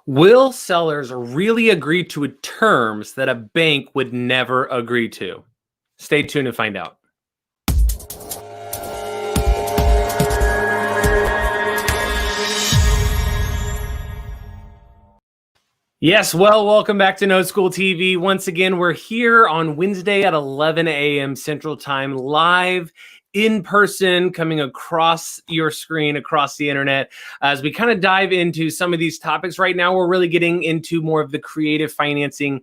Will sellers really agree to terms that a bank would never agree to? Stay tuned and find out. Yes, well, welcome back to Note School TV. Once again, we're here on Wednesday at 11 a.m. Central Time, live in person, coming across your screen, across the internet, as we kind of dive into some of these topics. Right now, we're really getting into more of the creative financing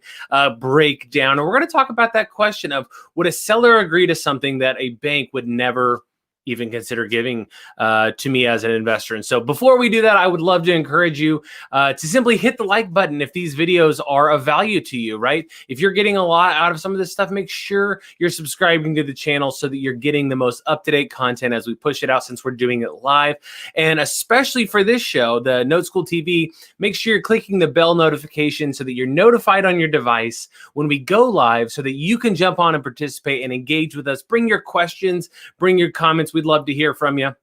breakdown. And we're going to talk about that question of, would a seller agree to something that a bank would never even consider giving to me as an investor? And so before we do that, I would love to encourage you to simply hit the like button if these videos are of value to you, right? If you're getting a lot out of some of this stuff, make sure you're subscribing to the channel so that you're getting the most up-to-date content as we push it out, since we're doing it live. And especially for this show, the Note School TV, make sure you're clicking the bell notification so that you're notified on your device when we go live, so that you can jump on and participate and engage with us. Bring your questions, bring your comments. We'd love to hear from you.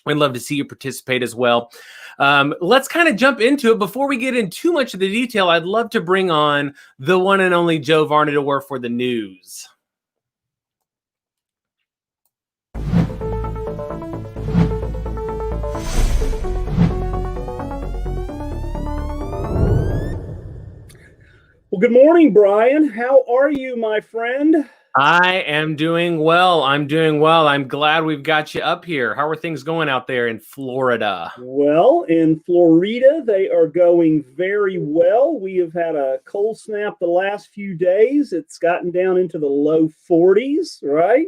We'd love to see you participate as well. Let's kind of jump into it. Before we get into too much of the detail, I'd love to bring on the one and only Joe Varnador for the news. Well, good morning, Brian. How are you, my friend? I am doing well. I'm doing well. I'm glad we've got you up here. How are things going out there in Florida? Well, in Florida, they are going very well. We have had a cold snap the last few days. It's gotten down into the low 40s, right?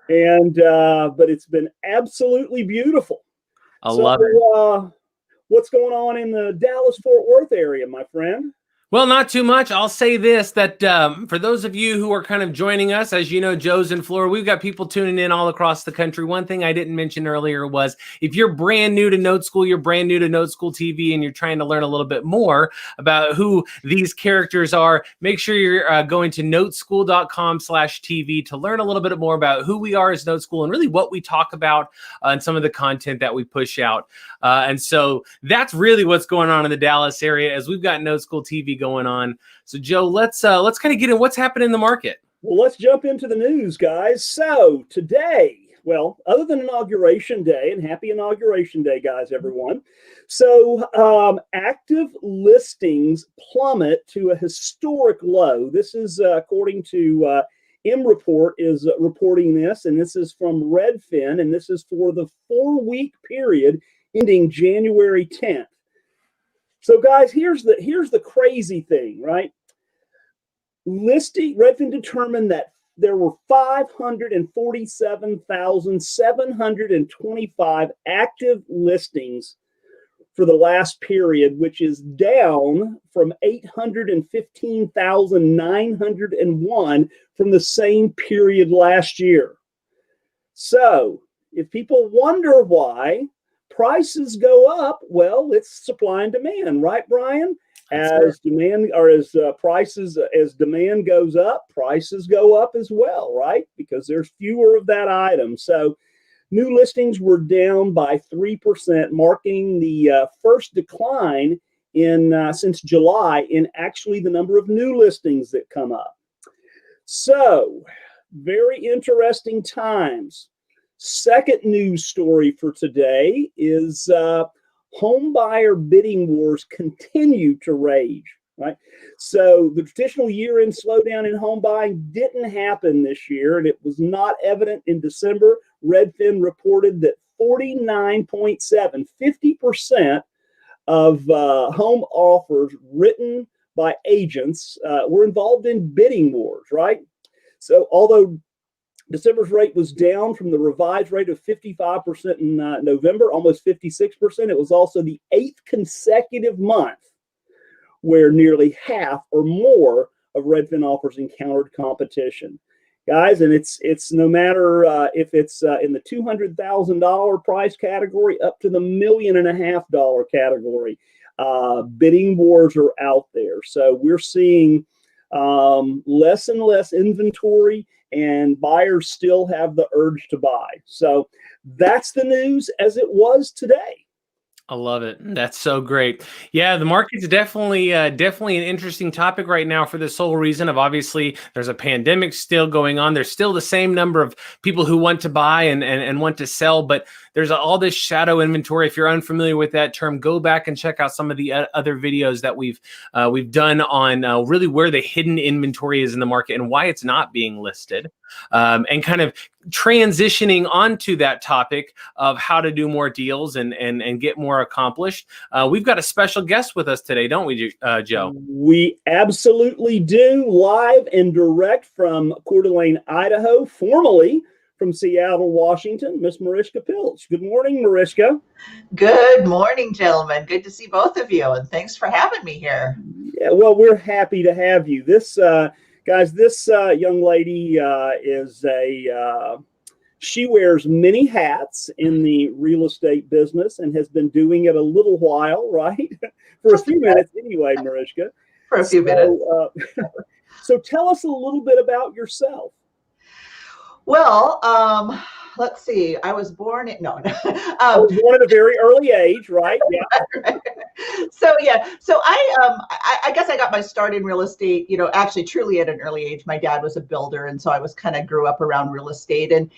And but it's been absolutely beautiful. I love it. What's going on in the Dallas-Fort Worth area, my friend? Well, not too much. I'll say this, that for those of you who are kind of joining us, as you know, Joe's in Florida. We've got people tuning in all across the country. One thing I didn't mention earlier was, if you're brand new to Note School, you're brand new to Note School TV, and you're trying to learn a little bit more about who these characters are, make sure you're going to noteschool.com/TV to learn a little bit more about who we are as Note School and really what we talk about and some of the content that we push out. And so that's really what's going on in the Dallas area, as we've got Note School TV going on. So Joe, let's kind of get in what's happening in the market. Well, let's jump into the news, guys. So today, well, other than Inauguration Day, and happy Inauguration Day, guys, everyone. So active listings plummet to a historic low. This is according to M Report is reporting this, and this is from Redfin, and this is for the 4-week period ending January 10th. So, guys, here's the crazy thing, right? Redfin determined that there were 547,725 active listings for the last period, which is down from 815,901 from the same period last year. So, if people wonder why prices go up, well, it's supply and demand, right, Brian? As demand goes up, prices go up as well, right? Because there's fewer of that item. So new listings were down by 3%, marking the first decline in since July in actually the number of new listings that come up. So very interesting times. Second news story for today is home buyer bidding wars continue to rage, right? So the traditional year-end slowdown in home buying didn't happen this year, and it was not evident in December. Redfin reported that 50% of home offers written by agents were involved in bidding wars, right? So although December's rate was down from the revised rate of 55% in November, almost 56%. It was also the 8th consecutive month where nearly half or more of Redfin offers encountered competition. Guys, and it's no matter if it's in the $200,000 price category up to the $1.5 million category. Bidding wars are out there. So we're seeing less and less inventory, and buyers still have the urge to buy. So that's the news as it was today. I love it. That's so great. Yeah, the market's definitely an interesting topic right now for the sole reason of obviously there's a pandemic still going on. There's still the same number of people who want to buy and want to sell, but there's all this shadow inventory. If you're unfamiliar with that term, go back and check out some of the other videos that we've done on really where the hidden inventory is in the market and why it's not being listed, and kind of transitioning onto that topic of how to do more deals and get more accomplished. We've got a special guest with us today, don't we, Joe? We absolutely do. Live and direct from Coeur d'Alene, Idaho, formerly from Seattle, Washington, Miss Marishka Pilch. Good morning, Marishka. Good morning, gentlemen. Good to see both of you, and thanks for having me here. Yeah, well, we're happy to have you. This young lady is she wears many hats in the real estate business and has been doing it a little while, right? For a few minutes anyway, Marishka. For a few minutes. So tell us a little bit about yourself. Well, let's see. I was born at I was born at a very early age, right? Yeah. So I guess I got my start in real estate, actually truly at an early age. My dad was a builder, and so I was kind of grew up around real estate. And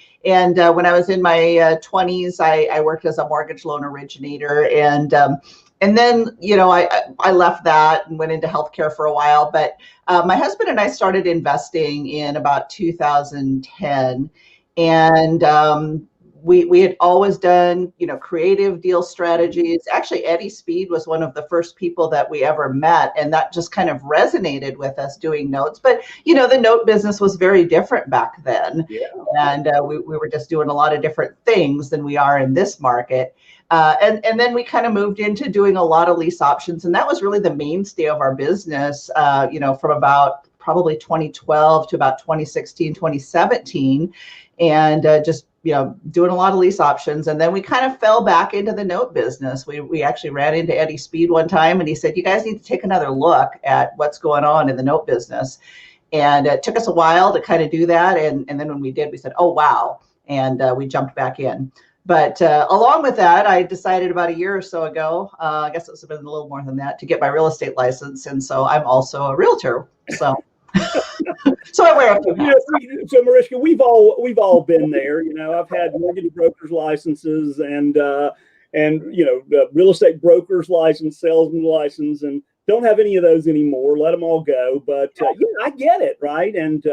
when I was in my 20s, I worked as a mortgage loan originator, and then I left that and went into healthcare for a while. But my husband and I started investing in about 2010, and we had always done, creative deal strategies. Actually, Eddie Speed was one of the first people that we ever met, and that just kind of resonated with us doing notes. But, the note business was very different back then. Yeah. And we were just doing a lot of different things than we are in this market. And then we kind of moved into doing a lot of lease options. And that was really the mainstay of our business, from about probably 2012 to about 2016, 2017. And just doing a lot of lease options. And then we kind of fell back into the note business. We actually ran into Eddie Speed one time, and he said, you guys need to take another look at what's going on in the note business. And it took us a while to kind of do that. And then when we did, we said, oh, wow. And we jumped back in. But along with that, I decided about a year or so ago, I guess it's been a little more than that, to get my real estate license. And so I'm also a realtor. So so I wear a few hats. So Marishka, we've all been there. I've had mortgage brokers licenses and real estate brokers license, salesman license, and don't have any of those anymore. Let them all go. But I get it, right? And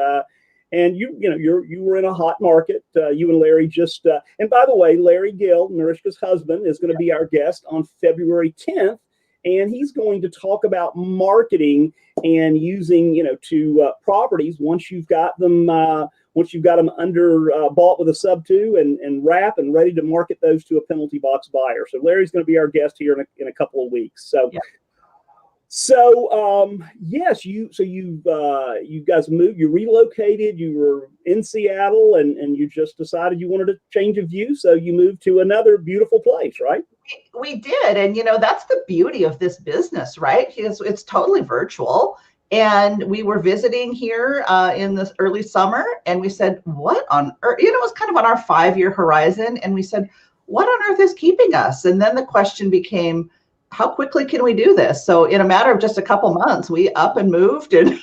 you were in a hot market. You and Larry just and by the way, Larry Gill, Marishka's husband, is going to be our guest on February 10th. And he's going to talk about marketing and using, to properties once you've got them under bought with a sub-2 and wrap and ready to market those to a penalty box buyer. So Larry's going to be our guest here in a couple of weeks. So, yes, you guys moved, you relocated, you were in Seattle and you just decided you wanted a change of view. So you moved to another beautiful place, right? We did. And, that's the beauty of this business, right? It's totally virtual. And we were visiting here in the early summer, and we said, what on earth? It was kind of on our 5-year horizon. And we said, what on earth is keeping us? And then the question became, how quickly can we do this? So in a matter of just a couple months, we up and moved, and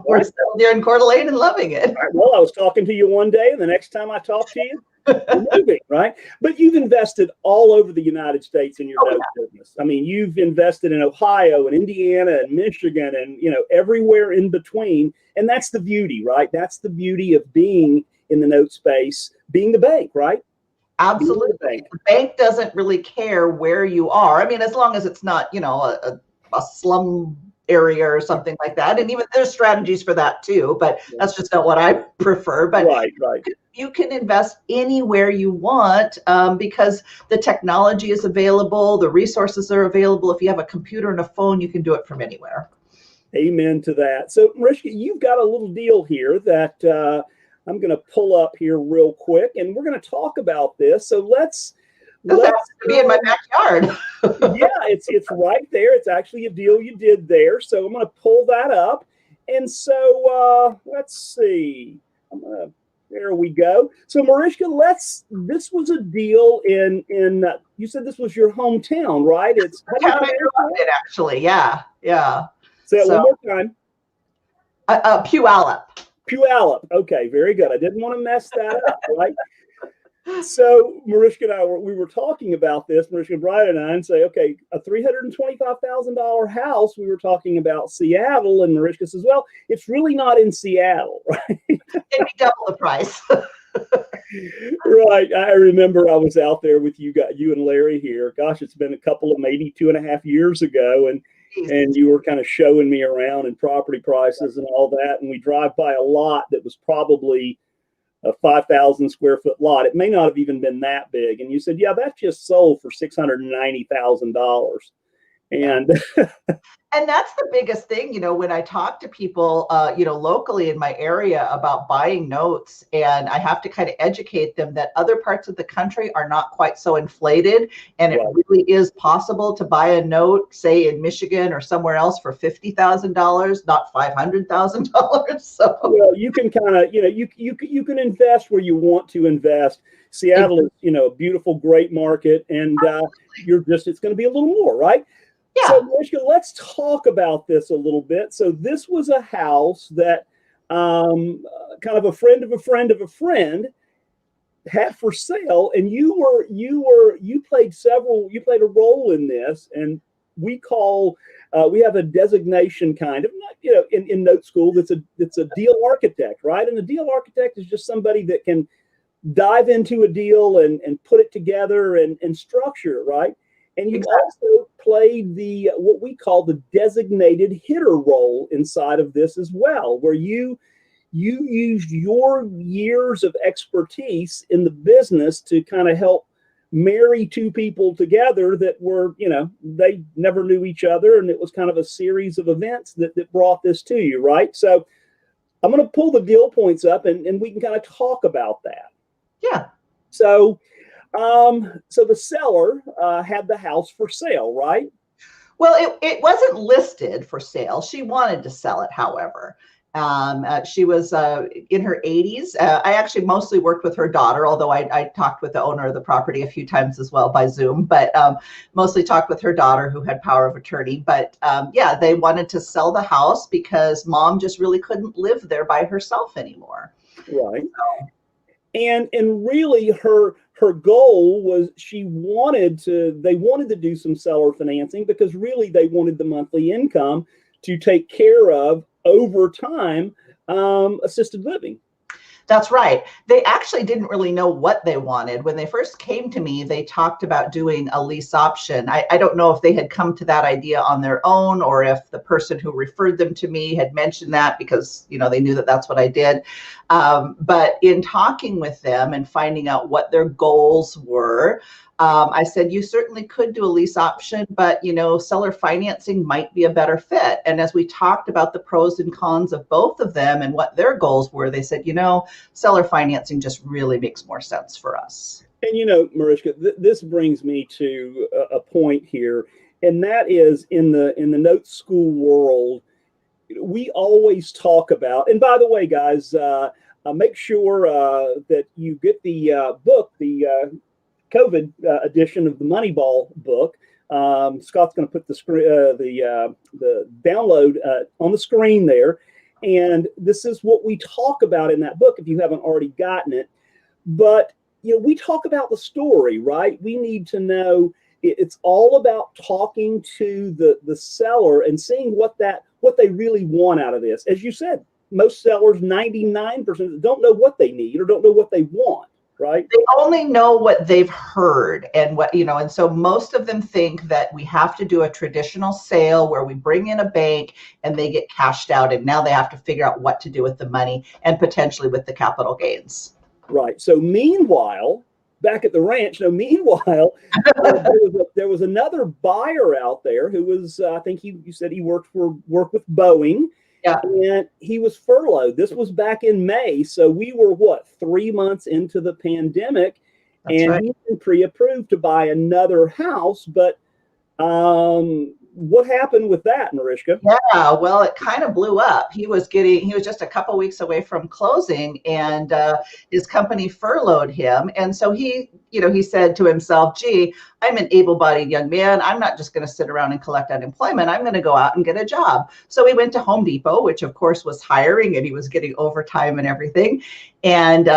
we're still here in Coeur d'Alene and loving it. Right, well, I was talking to you one day, and the next time I talk to you, you're moving, right? But you've invested all over the United States in your note business. I mean, you've invested in Ohio and Indiana and Michigan and everywhere in between, and that's the beauty, right? That's the beauty of being in the note space, being the bank, right? Absolutely. The bank doesn't really care where you are. I mean, as long as it's not, a slum area or something like that. And even there's strategies for that too, but that's just not what I prefer. But right. You can invest anywhere you want because the technology is available. The resources are available. If you have a computer and a phone, you can do it from anywhere. Amen to that. So Marishka, you've got a little deal here that I'm going to pull up here real quick, and we're going to talk about this. So let's be in my backyard. Yeah, it's right there. It's actually a deal you did there. So I'm going to pull that up. And so let's see. I'm going to There we go. So Marishka, this was a deal in you said this was your hometown, right? It's the town I grew up in, actually. Yeah. Say it one more time. Puyallup. Puyallup. Okay, very good. I didn't want to mess that up, right? So Marishka and I were talking about this, Marishka, Brian and I, and say, okay, a $325,000 house. We were talking about Seattle, and Marishka says, well, it's really not in Seattle, right? It'd be double the price. Right. I remember I was out there with you and Larry here. Gosh, it's been a couple of maybe 2.5 years ago, and you were kind of showing me around and property prices and all that, and we drive by a lot that was probably a 5,000 square foot lot. It may not have even been that big. And you said, yeah, that just sold for $690,000. And and that's the biggest thing, when I talk to people, locally in my area about buying notes, and I have to kind of educate them that other parts of the country are not quite so inflated. And it really is possible to buy a note, say in Michigan or somewhere else, for $50,000, not $500,000. So well, you can kind of, you can invest where you want to invest. Seattle is, a beautiful, great market, and it's going to be a little more, right? Yeah. So, Marishka, let's talk about this a little bit. So this was a house that kind of a friend of a friend of a friend had for sale, and you played a role in this, and we have a designation kind of, in note school that's a deal architect, right? And the deal architect is just somebody that can dive into a deal and put it together and structure it, right? And you also played what we call the designated hitter role inside of this as well, where you used your years of expertise in the business to kind of help marry two people together that were, they never knew each other. And it was kind of a series of events that brought this to you, right? So I'm going to pull the deal points up and we can kind of talk about that. Yeah. So the seller had the house for sale, right? Well, it wasn't listed for sale. She wanted to sell it, however. She was in her 80s. I actually mostly worked with her daughter, although I talked with the owner of the property a few times as well by Zoom, but mostly talked with her daughter who had power of attorney. But they wanted to sell the house because mom just really couldn't live there by herself anymore. Right. So. And really her goal was they wanted to do some seller financing because really they wanted the monthly income to take care of over time assisted living. That's right. They actually didn't really know what they wanted. When they first came to me, they talked about doing a lease option. I don't know if they had come to that idea on their own or if the person who referred them to me had mentioned that because, they knew that that's what I did. But in talking with them and finding out what their goals were, I said, you certainly could do a lease option, but, seller financing might be a better fit. And as we talked about the pros and cons of both of them and what their goals were, they said, seller financing just really makes more sense for us. And, Marishka, this brings me to a point here, and that is in the note school world, we always talk about, and by the way, guys, make sure that you get the book, the COVID edition of the Moneyball book. Scott's going to put the download on the screen there. And this is what we talk about in that book if you haven't already gotten it. But, we talk about the story, right? We need to know it's all about talking to the seller and seeing what they really want out of this. As you said, most sellers, 99%, don't know what they need or don't know what they want. Right. They only know what they've heard and and so most of them think that we have to do a traditional sale where we bring in a bank and they get cashed out. And now they have to figure out what to do with the money and potentially with the capital gains. Right. So meanwhile, back at the ranch, there was another buyer out there who was, I think you said he worked with Boeing. Yeah. And he was furloughed. This was back in May. So we were 3 months into the pandemic. That's and right. He's been pre-approved to buy another house, but what happened with that, Marishka? Yeah, well, it kind of blew up. He was just a couple weeks away from closing, and his company furloughed him. And so he said to himself, gee, I'm an able-bodied young man. I'm not just going to sit around and collect unemployment. I'm going to go out and get a job. So he went to Home Depot, which of course was hiring, and he was getting overtime and everything. And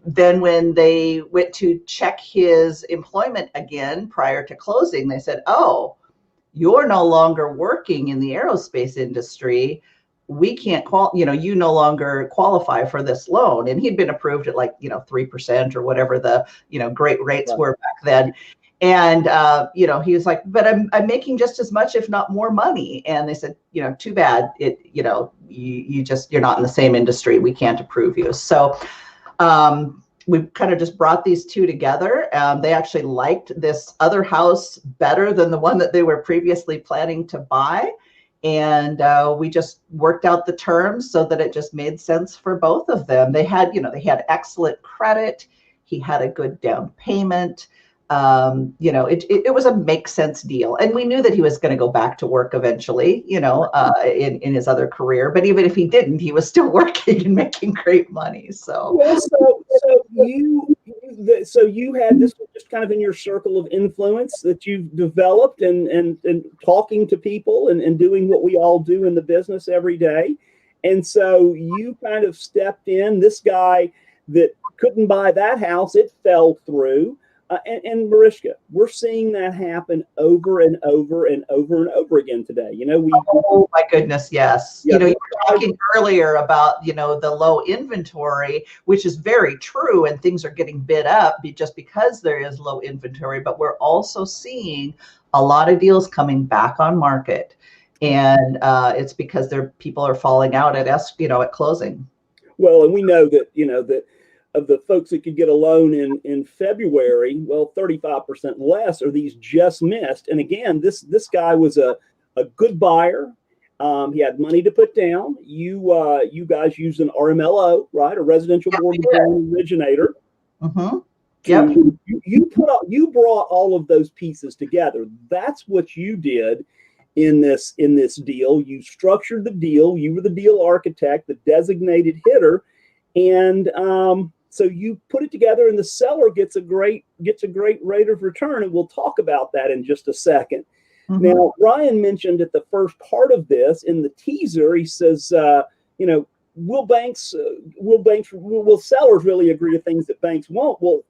then when they went to check his employment again prior to closing, they said, oh, you're no longer working in the aerospace industry. We can't you no longer qualify for this loan. And he'd been approved at 3% or whatever the, great rates were back then. And, he was like, but I'm making just as much, if not more money. And they said, too bad. You're not in the same industry. We can't approve you. So, we kind of just brought these two together. They actually liked this other house better than the one that they were previously planning to buy. And we just worked out the terms so that it just made sense for both of them. They had excellent credit. He had a good down payment. It was a make sense deal. And we knew that he was going to go back to work eventually, in his other career. But even if he didn't, he was still working and making great money. So, so you had this was just kind of in your circle of influence that you've developed and talking to people and doing what we all do in the business every day. And so you kind of stepped in. This guy that couldn't buy that house, it fell through. And Marishka, we're seeing that happen over and over and over and over again today. Oh my goodness, yes. You were talking earlier about, the low inventory, which is very true, and things are getting bid up just because there is low inventory, but we're also seeing a lot of deals coming back on market. And it's because people are falling out at closing. Well, and we know that, of the folks that could get a loan in February, 35% less are these just missed. And again, this guy was a good buyer. He had money to put down. You guys used an RMLO, right? A residential mortgage loan originator. Mm-hmm. Yep. You brought all of those pieces together. That's what you did in this deal. You structured the deal. You were the deal architect, the designated hitter, and so you put it together, and the seller gets a great rate of return, and we'll talk about that in just a second. Mm-hmm. Now, Ryan mentioned at the first part of this in the teaser, he says, will sellers really agree to things that banks won't? Well,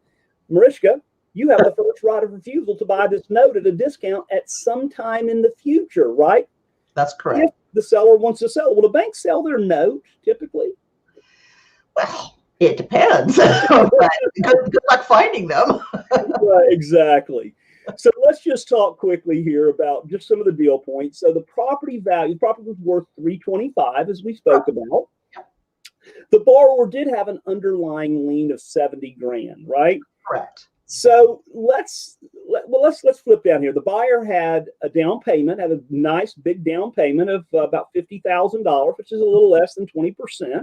Marishka, you have the first right of refusal to buy this note at a discount at some time in the future, right? That's correct. If the seller wants to sell, will the bank sell their note typically? Well, it depends. Good luck finding them. Right, exactly. So let's just talk quickly here about just some of the deal points. So the property was worth $325, as we spoke about. The borrower did have an underlying lien of $70,000, right? Correct. So let's flip down here. The buyer had a nice big down payment of about $50,000, which is a little less than 20%.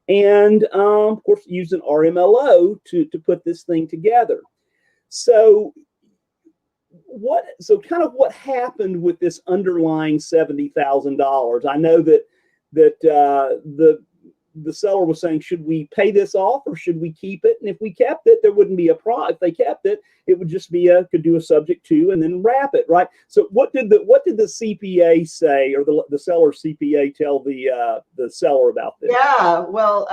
And of course, used an RMLO to put this thing together. So what happened with this underlying $70,000? I know that the seller was saying, should we pay this off or should we keep it? And if we kept it, there wouldn't be a problem. If they kept it, it would just be could do a subject to and then wrap it, right? So what did the CPA say, or the seller's CPA tell the seller about this? Yeah, well,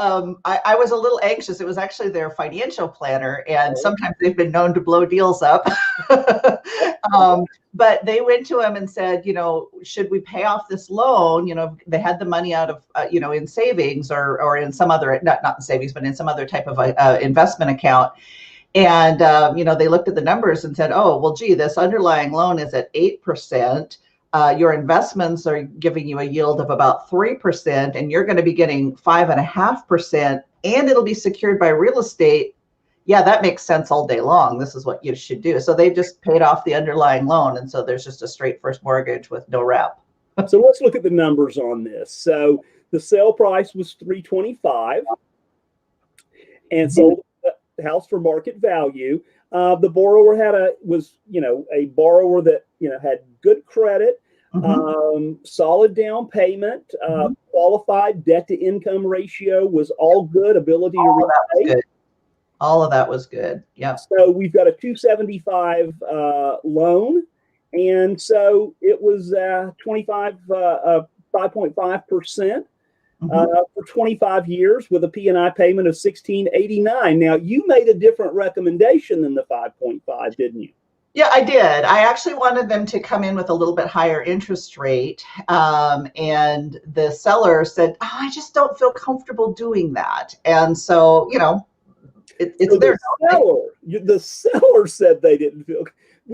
I was a little anxious. It was actually their financial planner, and sometimes they've been known to blow deals up. But they went to him and said, should we pay off this loan? They had the money out of, in savings or in some other, not in savings, but in some other type of investment account. And, they looked at the numbers and said, oh, well, gee, this underlying loan is at 8%. Your investments are giving you a yield of about 3%, and you're going to be getting 5.5%, and it'll be secured by real estate. Yeah, that makes sense all day long. This is what you should do. So they just paid off the underlying loan. And so there's just a straight first mortgage with no wrap. So let's look at the numbers on this. So the sale price was $325 and sold the house for market value. The borrower was a borrower that had good credit, solid down payment, qualified, debt to income ratio was all good, ability to repay. All of that was good. Yeah. So we've got a 275 loan, and so it was 5.5% for 25 years with a P&I payment of $16.89. Now you made a different recommendation than the 5.5, didn't you? Yeah, I did. I actually wanted them to come in with a little bit higher interest rate. And the seller said, oh, I just don't feel comfortable doing that. And so, it's so their the seller said they didn't feel.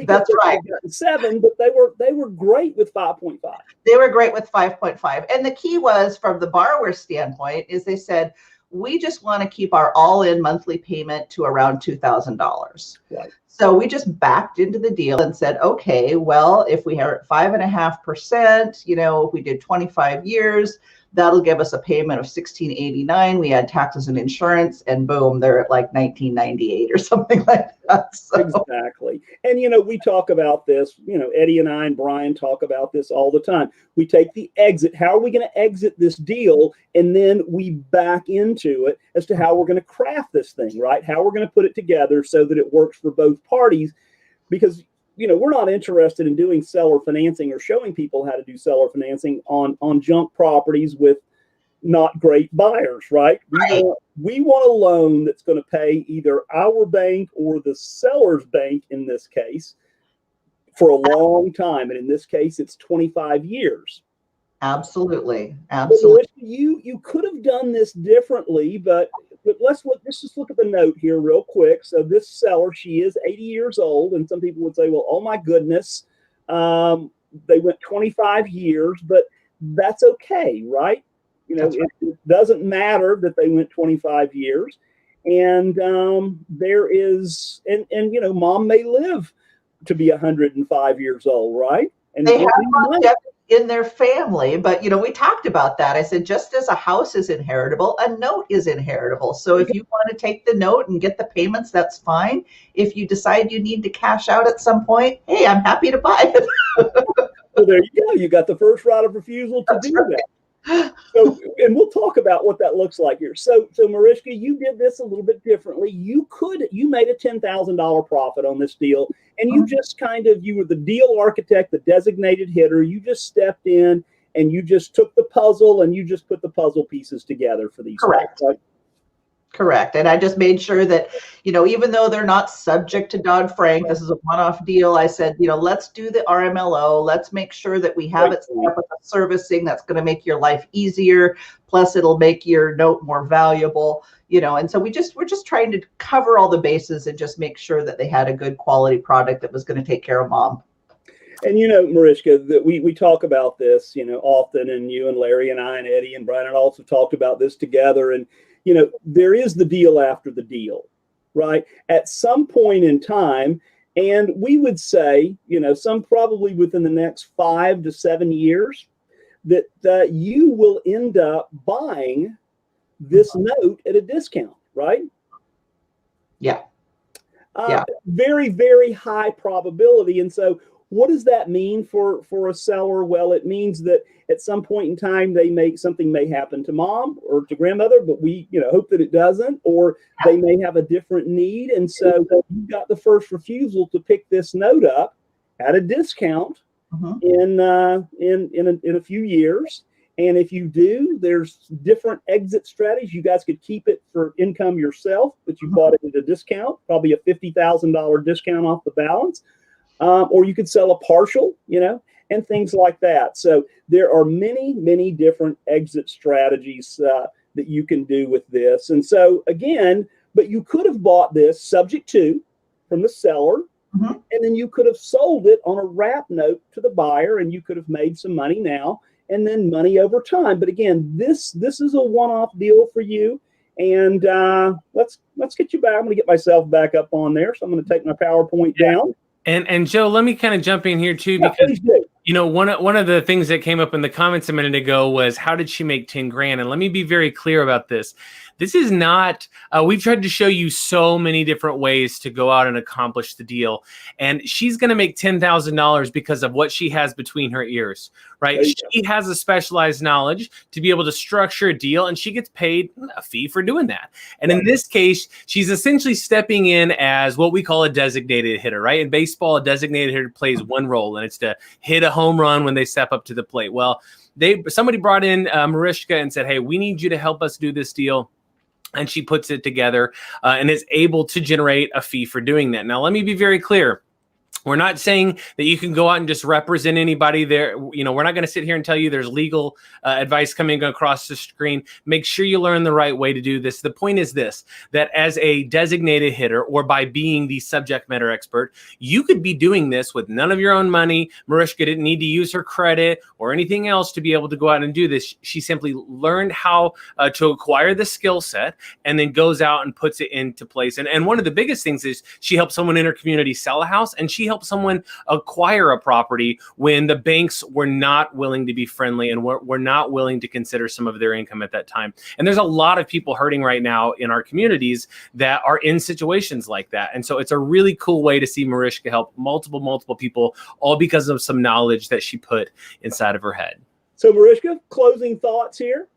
That's right. 7, but they were great with 5.5. They were great with 5.5. And the key was, from the borrower standpoint, is they said, we just want to keep our all-in monthly payment to around $2,000. Right. So we just backed into the deal and said, okay, well, if we are at 5.5%, if we did 25 years, that'll give us a payment of $16.89. We add taxes and insurance, and boom, they're at like $19.98 or something like that. So. Exactly. And, we talk about this, Eddie and I and Brian talk about this all the time. We take the exit. How are we going to exit this deal? And then we back into it as to how we're going to craft this thing, right? How we're going to put it together so that it works for both parties. Because, we're not interested in doing seller financing or showing people how to do seller financing on junk properties with not great buyers, right? We want a loan that's going to pay either our bank or the seller's bank in this case for a long time. And in this case, it's 25 years. Absolutely. So you could have done this differently, but let's just look at the note here real quick. So this seller, she is 80 years old, and some people would say, well, oh my goodness, they went 25 years, but that's okay, right? It doesn't matter that they went 25 years, and there is, and mom may live to be 105 years old, right? And they have longevity in their family, but we talked about that. I said, just as a house is inheritable, a note is inheritable. So if you want to take the note and get the payments, that's fine. If you decide you need to cash out at some point, hey, I'm happy to buy it. Well, there you go. You got the first right of refusal to do that. So, and we'll talk about what that looks like here. So Marishka, you did this a little bit differently. You made a $10,000 profit on this deal, and you just you were the deal architect, the designated hitter. You just stepped in and you just took the puzzle and you just put the puzzle pieces together for these. Correct. Folks, right? Correct. And I just made sure that, even though they're not subject to Dodd-Frank, this is a one-off deal. I said, let's do the RMLO. Let's make sure that we have it set up with a servicing that's going to make your life easier. Plus, it'll make your note more valuable, And so we're just trying to cover all the bases and just make sure that they had a good quality product that was going to take care of mom. And Marishka, that we talk about this, often, and you and Larry and I and Eddie and Brian and also talked about this together. And there is the deal after the deal, right? At some point in time, and we would say, some probably within the next 5 to 7 years, that you will end up buying this note at a discount, right? Yeah. Very, very high probability. And so what does that mean for a seller? Well, it means that at some point in time, something may happen to mom or to grandmother, but we hope that it doesn't, or they may have a different need. And so you've got the first refusal to pick this note up at a discount in a few years. And if you do, there's different exit strategies. You guys could keep it for income yourself, but you bought it at a discount, probably a $50,000 discount off the balance. Or you could sell a partial, and things like that. So there are many, many different exit strategies that you can do with this. And so again, but you could have bought this subject to from the seller, and then you could have sold it on a wrap note to the buyer, and you could have made some money now and then money over time. But again, this is a one-off deal for you. And let's get you back. I'm going to get myself back up on there. So I'm going to take my PowerPoint down. And Joe, let me kind of jump in here too, because one of the things that came up in the comments a minute ago was, how did she make 10 grand? And let me be very clear about this. This is not, we've tried to show you so many different ways to go out and accomplish the deal. And she's going to make $10,000 because of what she has between her ears, right? She has a specialized knowledge to be able to structure a deal, and she gets paid a fee for doing that. And in this case, she's essentially stepping in as what we call a designated hitter, right? In baseball, a designated hitter plays one role, and it's to hit a home run when they step up to the plate. Well, somebody brought in Marishka and said, hey, we need you to help us do this deal. And she puts it together and is able to generate a fee for doing that. Now, let me be very clear. We're not saying that you can go out and just represent anybody there. You know, we're not going to sit here and tell you there's legal advice coming across the screen. Make sure you learn the right way to do this. The point is this, that as a designated hitter or by being the subject matter expert, you could be doing this with none of your own money. Marishka didn't need to use her credit or anything else to be able to go out and do this. She simply learned how to acquire the skill set and then goes out and puts it into place. And one of the biggest things is she helped someone in her community sell a house, and she help someone acquire a property when the banks were not willing to be friendly and were not willing to consider some of their income at that time. And there's a lot of people hurting right now in our communities that are in situations like that. And so it's a really cool way to see Marishka help multiple people, all because of some knowledge that she put inside of her head. So Marishka, closing thoughts here?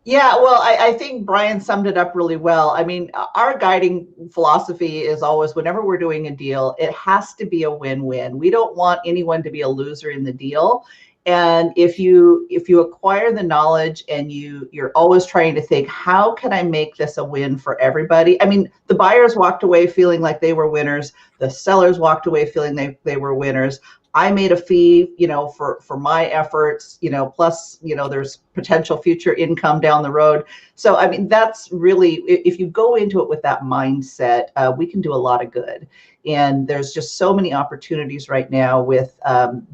Yeah, well, I think Brian summed it up really well. I mean, our guiding philosophy is always, whenever we're doing a deal, it has to be a win-win. We don't want anyone to be a loser in the deal. And if you acquire the knowledge and you're always trying to think, how can I make this a win for everybody? I mean, the buyers walked away feeling like they were winners. The sellers walked away feeling they were winners. I made a fee, you know, for my efforts, you know, plus, you know, there's potential future income down the road. So, I mean, that's really, if you go into it with that mindset, we can do a lot of good. And there's just so many opportunities right now with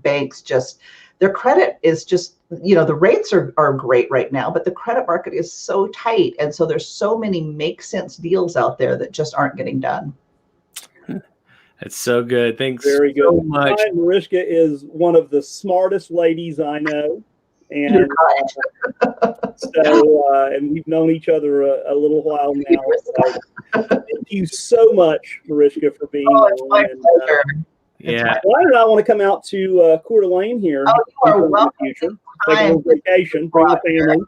banks. Just their credit is just, you know, the rates are great right now, but the credit market is so tight. And so there's so many make sense deals out there that just aren't getting done. That's so good. Thanks Very good. so much. Marishka is one of the smartest ladies I know. And and we've known each other a little while now. So thank you so much, Marishka, for being here. It's my pleasure. Yeah. Why did I want to come out to Coeur d'Alene here? Oh, you are welcome. In the future. Take a little vacation, bring the family.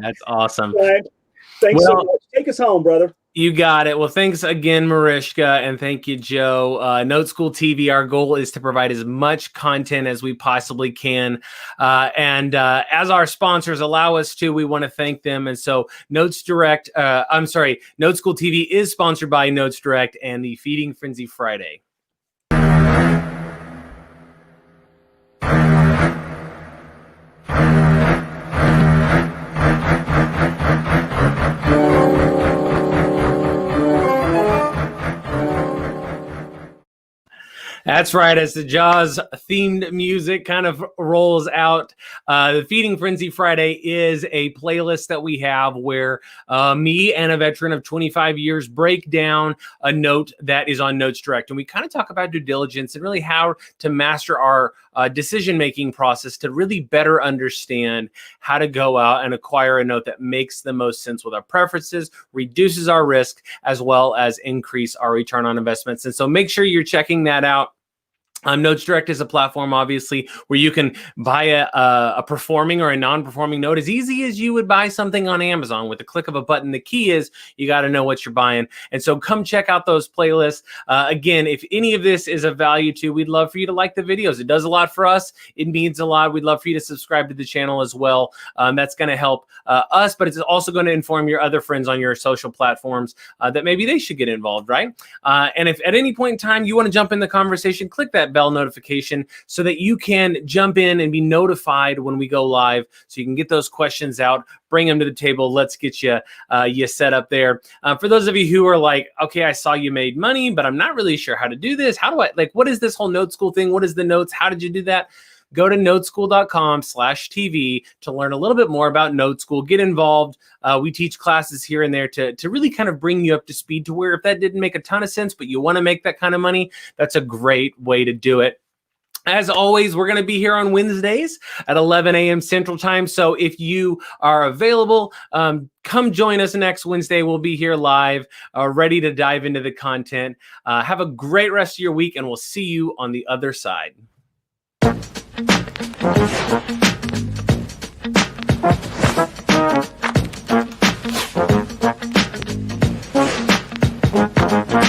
That's awesome. Thanks so much. Take us home, brother. You got it. Well, thanks again, Marishka, and thank you, Joe. Note School TV, our goal is to provide as much content as we possibly can. And as our sponsors allow us to, we want to thank them. And so Note School TV is sponsored by Notes Direct and the Feeding Frenzy Friday. That's right. As the Jaws themed music kind of rolls out, the Feeding Frenzy Friday is a playlist that we have where me and a veteran of 25 years break down a note that is on Notes Direct. And we kind of talk about due diligence and really how to master our decision-making process to really better understand how to go out and acquire a note that makes the most sense with our preferences, reduces our risk, as well as increase our return on investments. And so make sure you're checking that out. Notes Direct is a platform, obviously, where you can buy a performing or a non-performing note as easy as you would buy something on Amazon with the click of a button. The key is you got to know what you're buying. And so come check out those playlists. Again, if any of this is of value to you, we'd love for you to like the videos. It does a lot for us. It means a lot. We'd love for you to subscribe to the channel as well. That's going to help us, but it's also going to inform your other friends on your social platforms that maybe they should get involved, right? And if at any point in time you want to jump in the conversation, click that bell notification so that you can jump in and be notified when we go live, so you can get those questions out, bring them to the table. Let's get you set up there. For those of you who are like, okay, I saw you made money, but I'm not really sure how to do this. How do I, what is this whole Note School thing? What is the notes? How did you do that? Go to noteschool.com/TV to learn a little bit more about Note School. Get involved. We teach classes here and there to really kind of bring you up to speed to where if that didn't make a ton of sense, but you want to make that kind of money, that's a great way to do it. As always, we're going to be here on Wednesdays at 11 a.m. Central Time. So if you are available, come join us next Wednesday. We'll be here live, ready to dive into the content. Have a great rest of your week, and we'll see you on the other side.